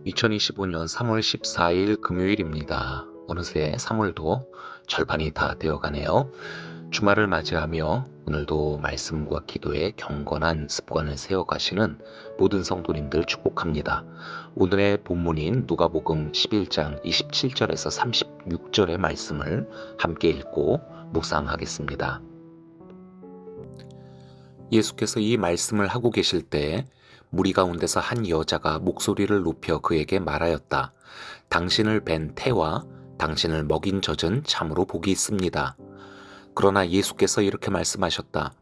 2025년 3월 14일 금요일입니다. 어느새 3월도 절반이 다 되어가네요. 주말을 맞이하며 오늘도 말씀과 기도에 경건한 습관을 세워가시는 모든 성도님들 축복합니다. 오늘의 본문인 누가복음 11장 27절에서 36절의 말씀을 함께 읽고 묵상하겠습니다. 예수께서 이 말씀을 하고 계실 때 무리 가운데서 한 여자가 목소리를 높여 그에게 말하였다. 당신을 뵌 태와 당신을 먹인 젖은 참으로 복이 있습니다. 그러나 예수께서 이렇게 말씀하셨다.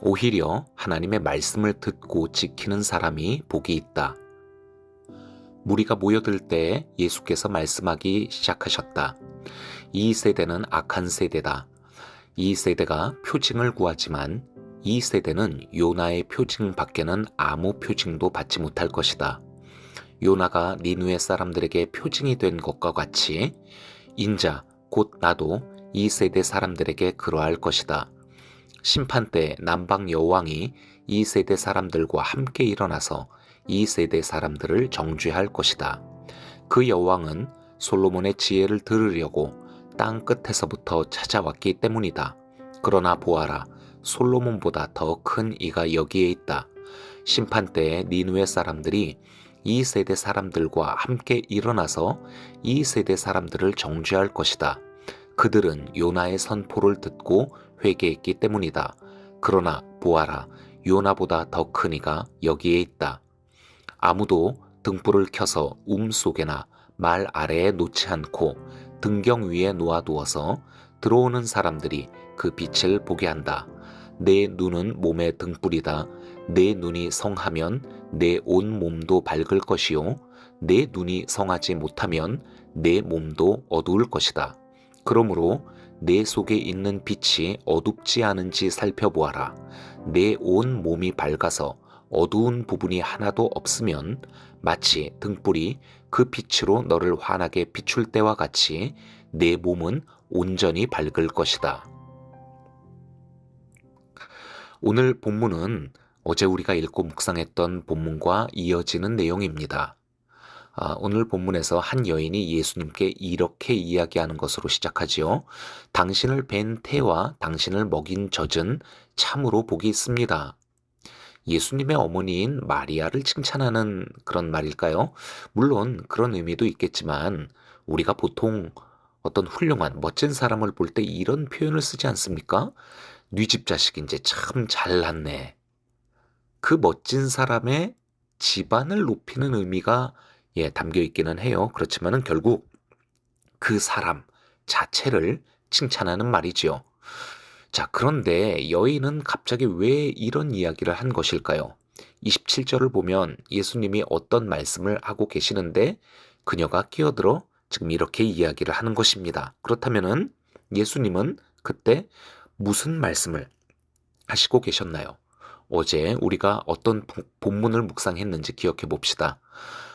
오히려 하나님의 말씀을 듣고 지키는 사람이 복이 있다. 무리가 모여들 때 예수께서 말씀하기 시작하셨다. 이 세대는 악한 세대다. 이 세대가 표징을 구하지만 이 세대는 요나의 표징 밖에는 아무 표징도 받지 못할 것이다. 요나가 니느웨 사람들에게 표징이 된 것과 같이 인자 곧 나도 이 세대 사람들에게 그러할 것이다. 심판 때 남방 여왕이 이 세대 사람들과 함께 일어나서 이 세대 사람들을 정죄할 것이다. 그 여왕은 솔로몬의 지혜를 들으려고 땅 끝에서부터 찾아왔기 때문이다. 그러나 보아라, 솔로몬보다 더 큰 이가 여기에 있다. 심판 때에 니느웨 사람들이 이 세대 사람들과 함께 일어나서 이 세대 사람들을 정죄할 것이다. 그들은 요나의 선포를 듣고 회개했기 때문이다. 그러나 보아라, 요나보다 더 큰 이가 여기에 있다. 아무도 등불을 켜서 속에나 말 아래에 놓지 않고 등경 위에 놓아두어서 들어오는 사람들이 그 빛을 보게 한다. 내 눈은 몸의 등불이다. 내 눈이 성하면 내 온 몸도 밝을 것이요. 내 눈이 성하지 못하면 내 몸도 어두울 것이다. 그러므로 내 속에 있는 빛이 어둡지 않은지 살펴보아라. 내 온 몸이 밝아서 어두운 부분이 하나도 없으면 마치 등불이 그 빛으로 너를 환하게 비출 때와 같이 내 몸은 온전히 밝을 것이다. 오늘 본문은 어제 우리가 읽고 묵상했던 본문과 이어지는 내용입니다. 오늘 본문에서 한 여인이 예수님께 이렇게 이야기하는 것으로 시작하지요. 당신을 뵌 태와 당신을 먹인 젖은 참으로 복이 있습니다. 예수님의 어머니인 마리아를 칭찬하는 그런 말일까요? 물론 그런 의미도 있겠지만 우리가 보통 어떤 훌륭한 멋진 사람을 볼 때 이런 표현을 쓰지 않습니까? 네 집 자식이 이제 참 잘났네. 그 멋진 사람의 집안을 높이는 의미가 담겨 있기는 해요. 그렇지만은 결국 그 사람 자체를 칭찬하는 말이지요. 자, 그런데 여인은 갑자기 왜 이런 이야기를 한 것일까요? 27절을 보면 예수님이 어떤 말씀을 하고 계시는데 그녀가 끼어들어 지금 이렇게 이야기를 하는 것입니다. 그렇다면은 예수님은 그때 무슨 말씀을 하시고 계셨나요? 어제 우리가 어떤 본문을 묵상했는지 기억해 봅시다.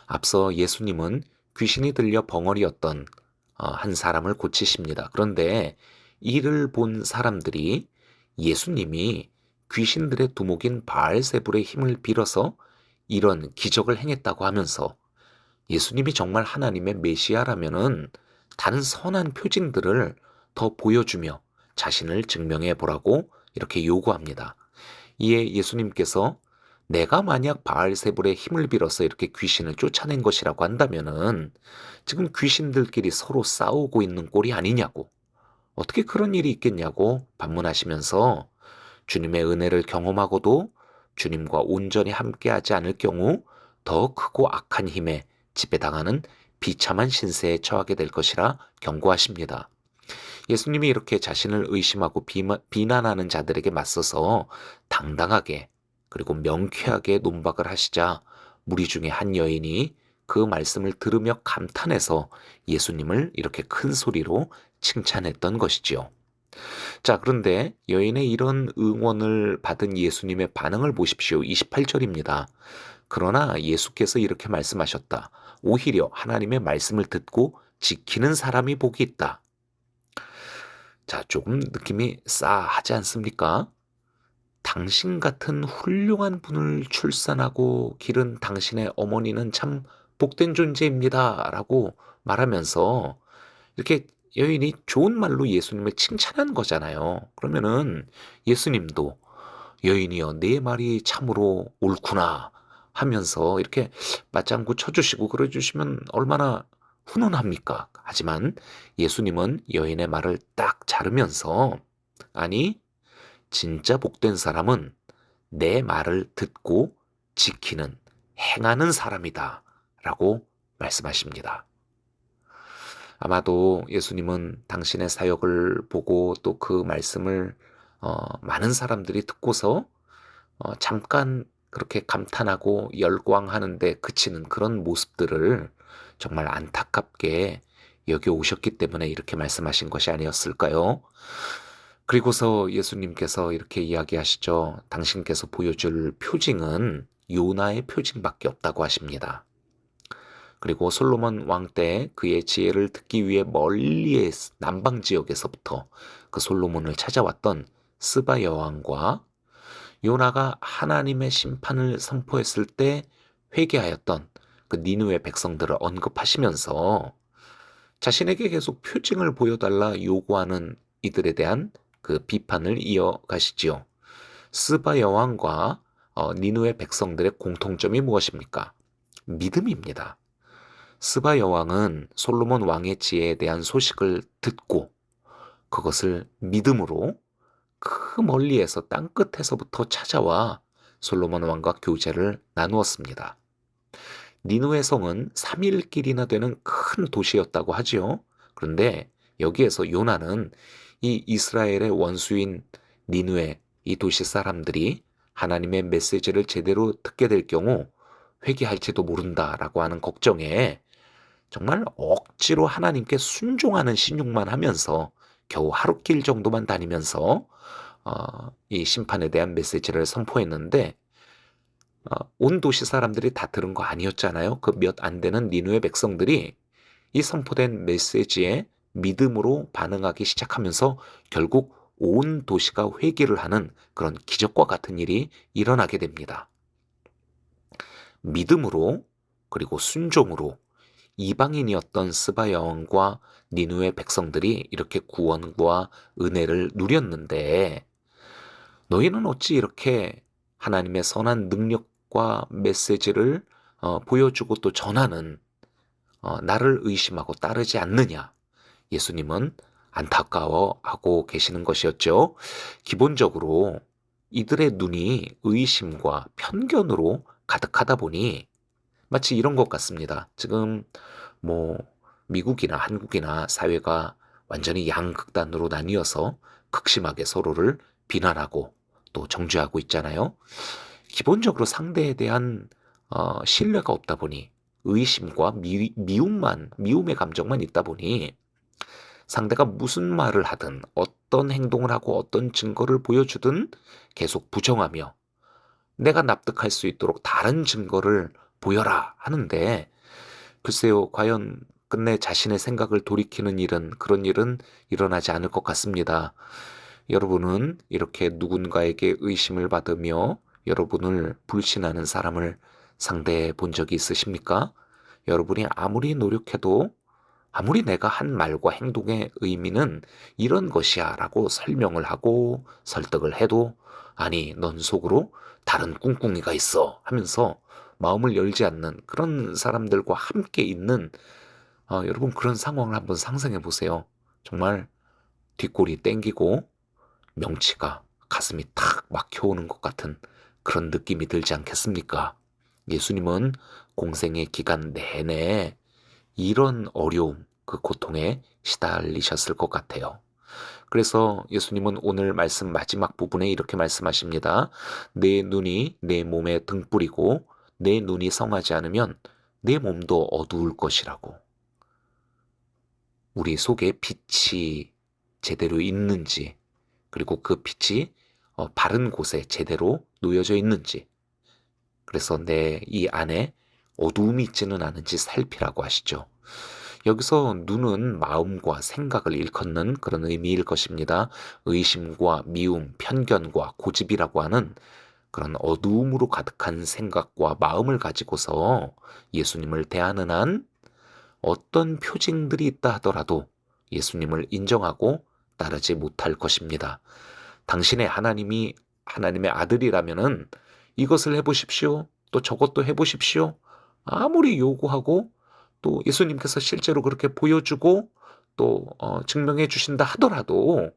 앞서 예수님은 귀신이 들려 벙어리였던 한 사람을 고치십니다. 그런데 이를 본 사람들이 예수님이 귀신들의 두목인 바알세불의 힘을 빌어서 이런 기적을 행했다고 하면서 예수님이 정말 하나님의 메시아라면은 다른 선한 표징들을 더 보여주며 자신을 증명해 보라고 이렇게 요구합니다. 이에 예수님께서 내가 만약 바알세불의 힘을 빌어서 이렇게 귀신을 쫓아낸 것이라고 한다면은 지금 귀신들끼리 서로 싸우고 있는 꼴이 아니냐고, 어떻게 그런 일이 있겠냐고 반문하시면서 주님의 은혜를 경험하고도 주님과 온전히 함께하지 않을 경우 더 크고 악한 힘에 지배당하는 비참한 신세에 처하게 될 것이라 경고하십니다. 예수님이 이렇게 자신을 의심하고 비난하는 자들에게 맞서서 당당하게 그리고 명쾌하게 논박을 하시자 무리 중에 한 여인이 그 말씀을 들으며 감탄해서 예수님을 이렇게 큰 소리로 칭찬했던 것이지요. 자, 그런데 여인의 이런 응원을 받은 예수님의 반응을 보십시오. 28절입니다. 그러나 예수께서 이렇게 말씀하셨다. 오히려 하나님의 말씀을 듣고 지키는 사람이 복이 있다. 자, 조금 느낌이 싸하지 않습니까? 당신 같은 훌륭한 분을 출산하고 기른 당신의 어머니는 참 복된 존재입니다라고 말하면서 이렇게 여인이 좋은 말로 예수님을 칭찬한 거잖아요. 그러면은 예수님도 여인이여 네 말이 참으로 옳구나 하면서 이렇게 맞장구 쳐주시고 그래주시면 얼마나 훈훈합니까? 하지만 예수님은 여인의 말을 딱 자르면서 아니 진짜 복된 사람은 내 말을 듣고 지키는 행하는 사람이다 라고 말씀하십니다. 아마도 예수님은 당신의 사역을 보고 또 그 말씀을 많은 사람들이 듣고서 잠깐 그렇게 감탄하고 열광하는데 그치는 그런 모습들을 정말 안타깝게 여겨 오셨기 때문에 이렇게 말씀하신 것이 아니었을까요? 그리고서 예수님께서 이렇게 이야기하시죠. 당신께서 보여줄 표징은 요나의 표징밖에 없다고 하십니다. 그리고 솔로몬 왕 때 그의 지혜를 듣기 위해 멀리의 남방 지역에서부터 그 솔로몬을 찾아왔던 스바 여왕과 요나가 하나님의 심판을 선포했을 때 회개하였던 그 니느웨 백성들을 언급하시면서 자신에게 계속 표징을 보여달라 요구하는 이들에 대한 그 비판을 이어가시지요. 스바 여왕과 니느웨 백성들의 공통점이 무엇입니까? 믿음입니다. 스바 여왕은 솔로몬 왕의 지혜에 대한 소식을 듣고 그것을 믿음으로 그 멀리에서 땅끝에서부터 찾아와 솔로몬 왕과 교제를 나누었습니다. 니느웨 성은 3일길이나 되는 큰 도시였다고 하지요. 그런데 여기에서 요나는 이 이스라엘의 원수인 니느웨 이 도시 사람들이 하나님의 메시지를 제대로 듣게 될 경우 회개할지도 모른다라고 하는 걱정에 정말 억지로 하나님께 순종하는 신용만 하면서 겨우 하루길 정도만 다니면서 이 심판에 대한 메시지를 선포했는데 온 도시 사람들이 다 들은 거 아니었잖아요. 그 몇 안 되는 니느웨 백성들이 이 선포된 메시지에 믿음으로 반응하기 시작하면서 결국 온 도시가 회개를 하는 그런 기적과 같은 일이 일어나게 됩니다. 믿음으로 그리고 순종으로 이방인이었던 스바 여왕과 니느웨 백성들이 이렇게 구원과 은혜를 누렸는데 너희는 어찌 이렇게 하나님의 선한 능력과 메시지를 보여주고 또 전하는 나를 의심하고 따르지 않느냐? 예수님은 안타까워하고 계시는 것이었죠. 기본적으로 이들의 눈이 의심과 편견으로 가득하다 보니 마치 이런 것 같습니다. 지금 뭐 미국이나 한국이나 사회가 완전히 양극단으로 나뉘어서 극심하게 서로를 비난하고 또 정죄하고 있잖아요. 기본적으로 상대에 대한 신뢰가 없다 보니 의심과 미움의 감정만 있다 보니 상대가 무슨 말을 하든 어떤 행동을 하고 어떤 증거를 보여주든 계속 부정하며 내가 납득할 수 있도록 다른 증거를 보여라 하는데 글쎄요, 과연 끝내 자신의 생각을 돌이키는 그런 일은 일어나지 않을 것 같습니다. 여러분은 이렇게 누군가에게 의심을 받으며 여러분을 불신하는 사람을 상대해 본 적이 있으십니까? 여러분이 아무리 노력해도 아무리 내가 한 말과 행동의 의미는 이런 것이야 라고 설명을 하고 설득을 해도 아니 넌 속으로 다른 꿍꿍이가 있어 하면서 마음을 열지 않는 그런 사람들과 함께 있는 여러분 그런 상황을 한번 상상해 보세요. 정말 뒷골이 땡기고 명치가 가슴이 탁 막혀오는 것 같은 그런 느낌이 들지 않겠습니까? 예수님은 공생의 기간 내내 이런 어려움, 그 고통에 시달리셨을 것 같아요. 그래서 예수님은 오늘 말씀 마지막 부분에 이렇게 말씀하십니다. 내 눈이 내 몸에 등불이고 내 눈이 성하지 않으면 내 몸도 어두울 것이라고. 우리 속에 빛이 제대로 있는지 그리고 그 빛이 바른 곳에 제대로 놓여져 있는지 그래서 내 이 안에 어두움이 있지는 않은지 살피라고 하시죠. 여기서 눈은 마음과 생각을 일컫는 그런 의미일 것입니다. 의심과 미움, 편견과 고집이라고 하는 그런 어두움으로 가득한 생각과 마음을 가지고서 예수님을 대하는 한 어떤 표징들이 있다 하더라도 예수님을 인정하고 따르지 못할 것입니다. 당신의 하나님이 하나님의 아들이라면은 이것을 해보십시오. 또 저것도 해보십시오. 아무리 요구하고 또 예수님께서 실제로 그렇게 보여주고 또 증명해 주신다 하더라도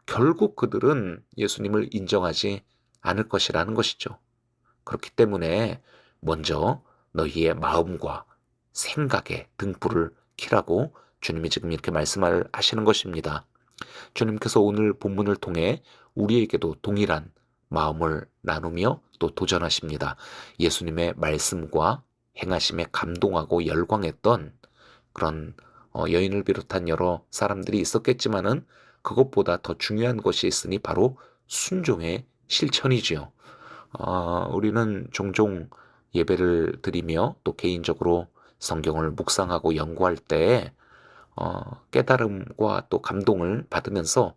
결국 그들은 예수님을 인정하지 않을 것이라는 것이죠. 그렇기 때문에 먼저 너희의 마음과 생각에 등불을 켜라고 주님이 지금 이렇게 말씀을 하시는 것입니다. 주님께서 오늘 본문을 통해 우리에게도 동일한 마음을 나누며 또 도전하십니다. 예수님의 말씀과 행하심에 감동하고 열광했던 그런 여인을 비롯한 여러 사람들이 있었겠지만은 그것보다 더 중요한 것이 있으니 바로 순종의 실천이지요. 우리는 종종 예배를 드리며 또 개인적으로 성경을 묵상하고 연구할 때 깨달음과 또 감동을 받으면서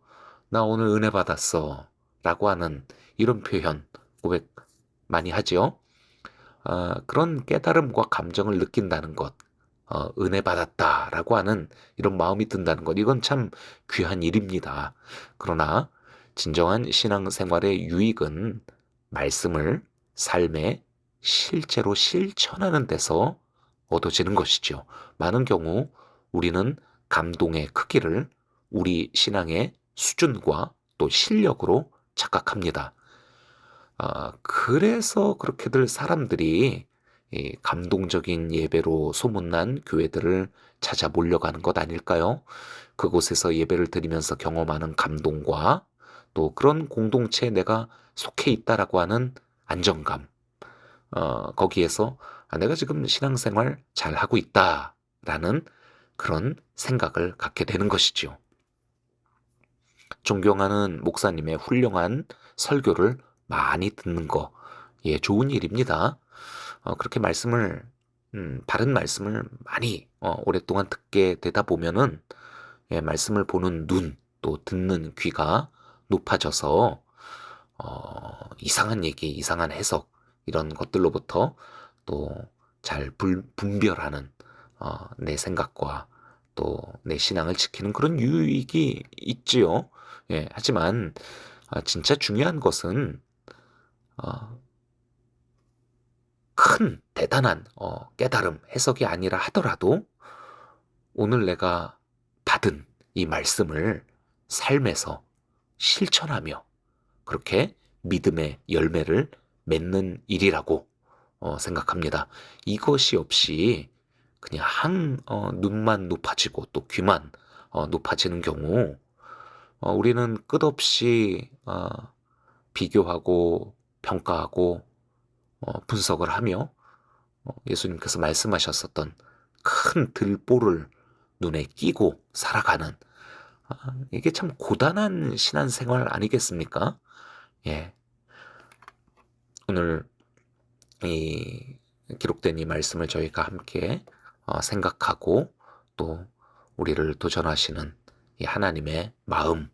나 오늘 은혜 받았어 라고 하는 이런 표현 고백 많이 하지요. 그런 깨달음과 감정을 느낀다는 것, 은혜 받았다 라고 하는 이런 마음이 든다는 것, 이건 참 귀한 일입니다. 그러나 진정한 신앙생활의 유익은 말씀을 삶에 실제로 실천하는 데서 얻어지는 것이죠. 많은 경우 우리는 감동의 크기를 우리 신앙의 수준과 또 실력으로 착각합니다. 그래서 그렇게들 사람들이 이 감동적인 예배로 소문난 교회들을 찾아 몰려가는 것 아닐까요? 그곳에서 예배를 드리면서 경험하는 감동과 또 그런 공동체에 내가 속해 있다라고 하는 안정감, 거기에서 내가 지금 신앙생활 잘 하고 있다라는 그런 생각을 갖게 되는 것이죠. 존경하는 목사님의 훌륭한 설교를 많이 듣는 거, 예, 좋은 일입니다. 그렇게 바른 말씀을 많이 오랫동안 듣게 되다 보면은 예, 말씀을 보는 눈, 또 듣는 귀가 높아져서 이상한 얘기, 이상한 해석 이런 것들로부터 또 잘 분별하는 내 생각과 또 내 신앙을 지키는 그런 유익이 있지요. 예, 하지만 진짜 중요한 것은 큰 대단한 깨달음, 해석이 아니라 하더라도 오늘 내가 받은 이 말씀을 삶에서 실천하며 그렇게 믿음의 열매를 맺는 일이라고 생각합니다. 이것이 없이 그냥 눈만 높아지고 또 귀만 높아지는 경우 우리는 끝없이 비교하고 평가하고 분석을 하며 예수님께서 말씀하셨었던 큰 들보를 눈에 끼고 살아가는 이게 참 고단한 신앙생활 아니겠습니까? 예. 오늘 이 기록된 이 말씀을 저희가 함께 생각하고 또 우리를 도전하시는 이 하나님의 마음,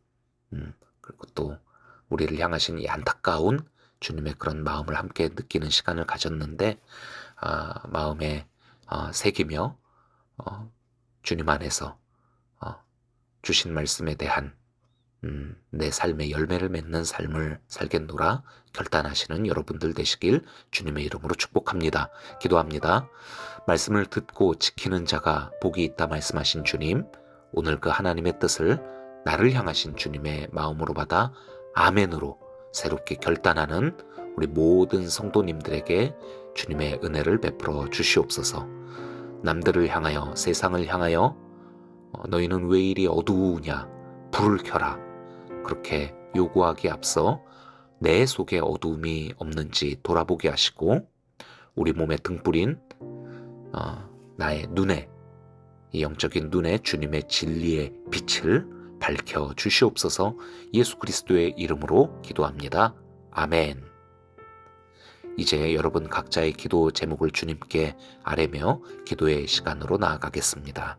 그리고 또 우리를 향하신 이 안타까운 주님의 그런 마음을 함께 느끼는 시간을 가졌는데 마음에 새기며 주님 안에서 주신 말씀에 대한 내 삶의 열매를 맺는 삶을 살겠노라 결단하시는 여러분들 되시길 주님의 이름으로 축복합니다. 기도합니다. 말씀을 듣고 지키는 자가 복이 있다 말씀하신 주님, 오늘 그 하나님의 뜻을 나를 향하신 주님의 마음으로 받아 아멘으로 새롭게 결단하는 우리 모든 성도님들에게 주님의 은혜를 베풀어 주시옵소서. 남들을 향하여 세상을 향하여 너희는 왜 이리 어두우냐 불을 켜라 그렇게 요구하기에 앞서 내 속에 어두움이 없는지 돌아보게 하시고 우리 몸의 등불인 나의 눈에 이 영적인 눈에 주님의 진리의 빛을 밝혀 주시옵소서. 예수 그리스도의 이름으로 기도합니다. 아멘. 이제 여러분 각자의 기도 제목을 주님께 아뢰며 기도의 시간으로 나아가겠습니다.